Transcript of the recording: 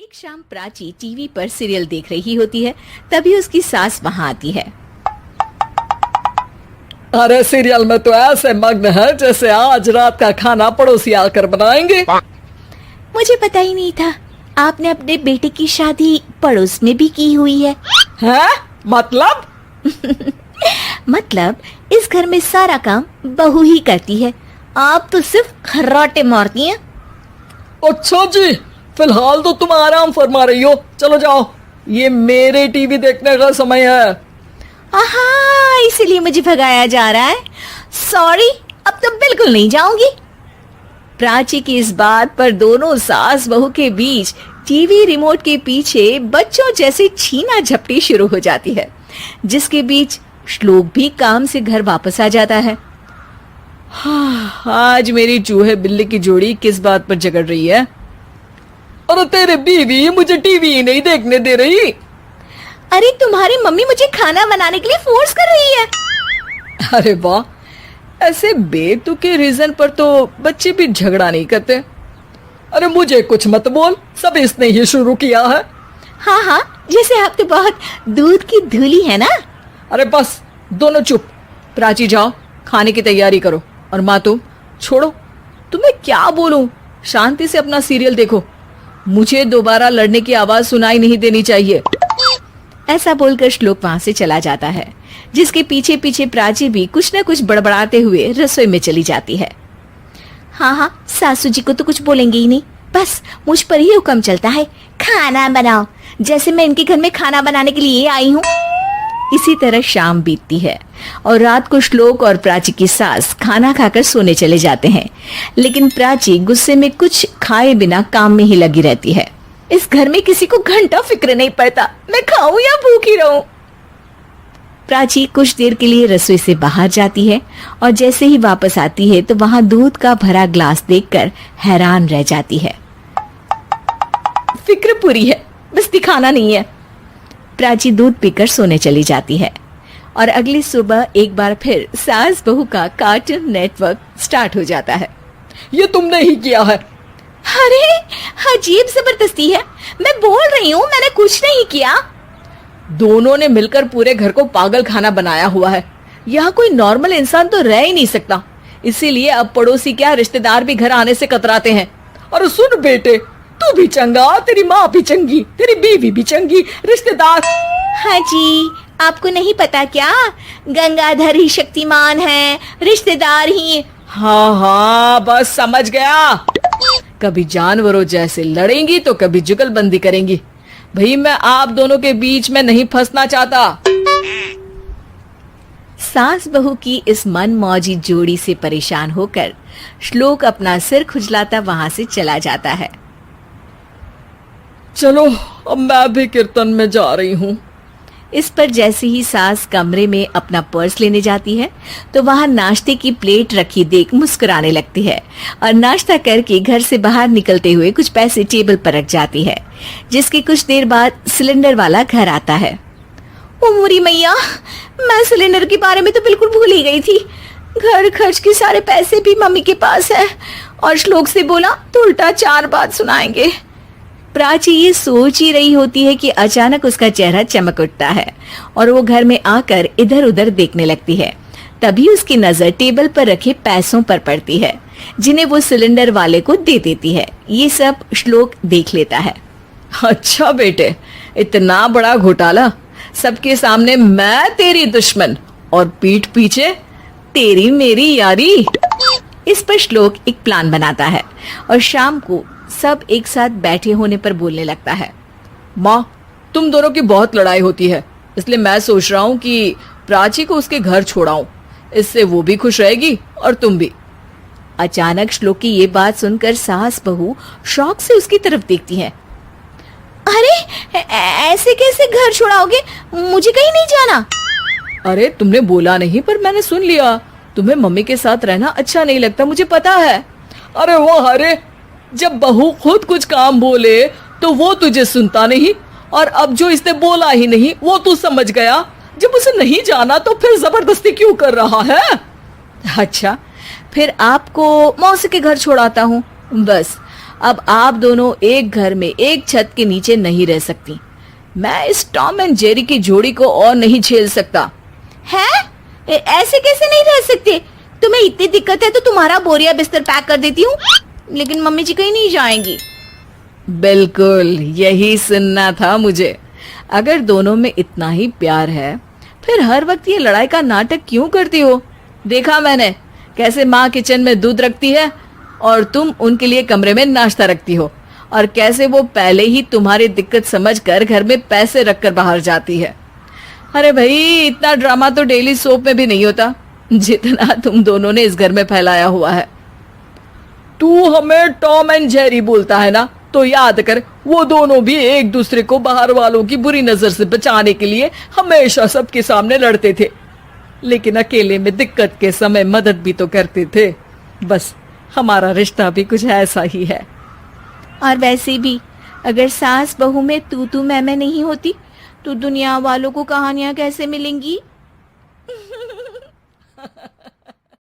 एक शाम प्राची टीवी पर सीरियल देख रही होती है। तभी उसकी सास वहाँ आती है। अरे सीरियल में तो ऐसे मग्न है जैसे आज रात का खाना पड़ोसी आकर बनाएंगे। मुझे पता ही नहीं था आपने अपने बेटे की शादी पड़ोस में भी की हुई है। हैं? मतलब? मतलब इस घर में सारा काम बहू ही करती है, आप तो सिर्फ खर्राटे मारती हैं। अच्छा जी, फिलहाल तो तुम आराम फरमा रही हो, चलो जाओ, ये मेरे टीवी देखने का समय है। आहा, इसीलिए मुझे भगाया जा रहा है। सॉरी, अब तो बिल्कुल नहीं जाऊंगी। प्राची की इस बात पर दोनों सास बहू के बीच टीवी रिमोट के पीछे बच्चों जैसे छीना झपटी शुरू हो जाती है, जिसके बीच श्लोक भी काम से घर वापस आ जाता है। हाँ, आज मेरी चूहे बिल्ली की जोड़ी किस बात पर झगड़ रही है? अरे तेरे बीवी मुझे टीवी ही नहीं देखने दे रही। अरे तुम्हारी मम्मी मुझे खाना बनाने के लिए फोर्स कर रही है। अरे वाह, ऐसे बेतुके रीजन पर तो बच्चे भी झगड़ा नहीं करते। अरे मुझे कुछ मत बोल, सब इसने ही शुरू किया है। हाँ हाँ, जैसे आप तो बहुत दूध की धूली है ना। अरे बस, दोनों चुप। प्राची जाओ, खाने की तैयारी करो। और माँ तुम छोड़ो, तुम्हें क्या बोलूं, शांति से अपना सीरियल देखो, मुझे दोबारा लड़ने की आवाज सुनाई नहीं देनी चाहिए। ऐसा बोलकर श्लोक वहां से चला जाता है, जिसके पीछे पीछे प्राची भी कुछ न कुछ बड़बड़ाते हुए रसोई में चली जाती है। हाँ हाँ, सासू जी को तो कुछ बोलेंगे ही नहीं, बस मुझ पर ही हुक्म चलता है, खाना बनाओ, जैसे मैं इनके घर में खाना बनाने के लिए आई हूँ। इसी तरह शाम बीतती है और रात को श्लोक और प्राची की सास खाना खाकर सोने चले जाते हैं, लेकिन प्राची गुस्से में कुछ खाए बिना काम में ही लगी रहती है। इस घर में किसी को घंटा फिक्र नहीं पड़ता, मैं खाऊं या भूखी रहूं। प्राची कुछ देर के लिए रसोई से बाहर जाती है और जैसे ही वापस आती है तो वहां दूध का भरा ग्लास देखकर हैरान रह जाती है। फिक्र पूरी है, बस दिखाना नहीं है। प्राची दूध पीकर सोने चली जाती है और अगली सुबह एक बार फिर सास बहू का कार्टून नेटवर्क स्टार्ट हो जाता है। ये तुमने ही किया है। अरे अजीब जबरदस्ती है, मैं बोल रही हूँ मैंने कुछ नहीं किया। दोनों ने मिलकर पूरे घर को पागल खाना बनाया हुआ है। यहाँ कोई नॉर्मल इंसान तो रह ही नहीं सकता, इसीलिए अब पड़ोसी क्या रिश्तेदार भी घर आने से कतराते हैं। और सुन बेटे, तू भी चंगा, तेरी माँ भी चंगी, तेरी बीवी भी चंगी, रिश्तेदार। हाँ जी, आपको नहीं पता क्या, गंगाधर ही शक्तिमान है, रिश्तेदार ही। हाँ हाँ, बस समझ गया। कभी जानवरों जैसे लड़ेंगी तो कभी जुगलबंदी करेंगी। भाई मैं आप दोनों के बीच में नहीं फंसना चाहता। सास बहू की इस मनमौजी जोड़ी से परेशान होकर श्लोक अपना सिर खुजलाता वहां से चला जाता है। चलो अब मैं भी कीर्तन में जा रही हूँ। इस पर जैसे ही सास कमरे में अपना पर्स लेने जाती है तो वहां नाश्ते की प्लेट रखी देख मुस्कुराने लगती है और नाश्ता करके घर से बाहर निकलते हुए कुछ पैसे टेबल पर रख जाती है, जिसके कुछ देर बाद सिलेंडर वाला घर आता है। ओ मोरी मैया, मैं सिलेंडर के बारे में तो बिल्कुल भूल ही गई थी। घर खर्च के सारे पैसे भी मम्मी के पास है और श्लोक से बोला तो उल्टा 4 बात सुनाएंगे। प्राची ये सोच ही रही होती है कि अचानक उसका चेहरा चमक उठता है और वो घर में आकर इधर उधर देखने लगती है। तभी उसकी नजर टेबल पर रखे पैसों पर पड़ती है, जिन्हें वो सिलेंडर वाले को दे देती है। ये सब श्लोक देख लेता है। अच्छा बेटे, इतना बड़ा घोटाला, सबके सामने मैं तेरी दुश्मन और पीठ पीछे तेरी मेरी यारी। इस पर श्लोक एक प्लान बनाता है और शाम को सब एक साथ बैठे होने पर बोलने लगता है। माँ, तुम दोनों की बहुत लड़ाई होती है, इसलिए मैं सोच रहा हूँ कि प्राची को उसके घर छोड़ाऊं, इससे वो भी खुश रहेगी और तुम भी। अचानक श्लोक की ये बात सुनकर सास बहू शौक से उसकी तरफ देखती हैं। अरे ऐसे कैसे घर छोड़ाओगे, मुझे कहीं नहीं जाना। अरे तुमने बोला नहीं पर मैंने सुन लिया, तुम्हें मम्मी के साथ रहना अच्छा नहीं लगता, मुझे पता है। अरे वाह, अरे जब बहू खुद कुछ काम बोले तो वो तुझे सुनता नहीं, और अब जो इसने बोला ही नहीं वो तू समझ गया। जब उसे नहीं जाना तो फिर जबरदस्ती क्यों कर रहा है? अच्छा, फिर आपको मौसी के घर छोड़ाता हूँ, बस अब आप दोनों एक घर में एक छत के नीचे नहीं रह सकती। मैं इस टॉम एंड जेरी की जोड़ी को और नहीं झेल सकता। है? ऐसे कैसे नहीं रह सकते? तुम्हें इतनी दिक्कत है तो तुम्हारा बोरिया बिस्तर पैक कर देती हूँ, लेकिन मम्मी जी कहीं नहीं जाएंगी। बिल्कुल यही सुनना था मुझे। अगर दोनों में इतना ही प्यार है फिर हर वक्त ये लड़ाई का नाटक क्यों करती हो? देखा मैंने कैसे माँ किचन में दूध रखती है और तुम उनके लिए कमरे में नाश्ता रखती हो, और कैसे वो पहले ही तुम्हारी दिक्कत समझकर घर में पैसे रखकर बाहर जाती है। अरे भाई, इतना ड्रामा तो डेली सोप में भी नहीं होता जितना तुम दोनों ने इस घर में फैलाया हुआ है। तू हमें टॉम एंड जेरी बोलता है ना, तो याद कर वो दोनों भी एक दूसरे को बाहर वालों की बुरी नजर से बचाने के लिए हमेशा सबके सामने लड़ते थे, लेकिन अकेले में दिक्कत के समय मदद भी तो करते थे। बस हमारा रिश्ता भी कुछ ऐसा ही है। और वैसे भी अगर सास बहू में तू मैं नहीं होती तो दुनिया वालों को कहानियां कैसे मिलेंगी?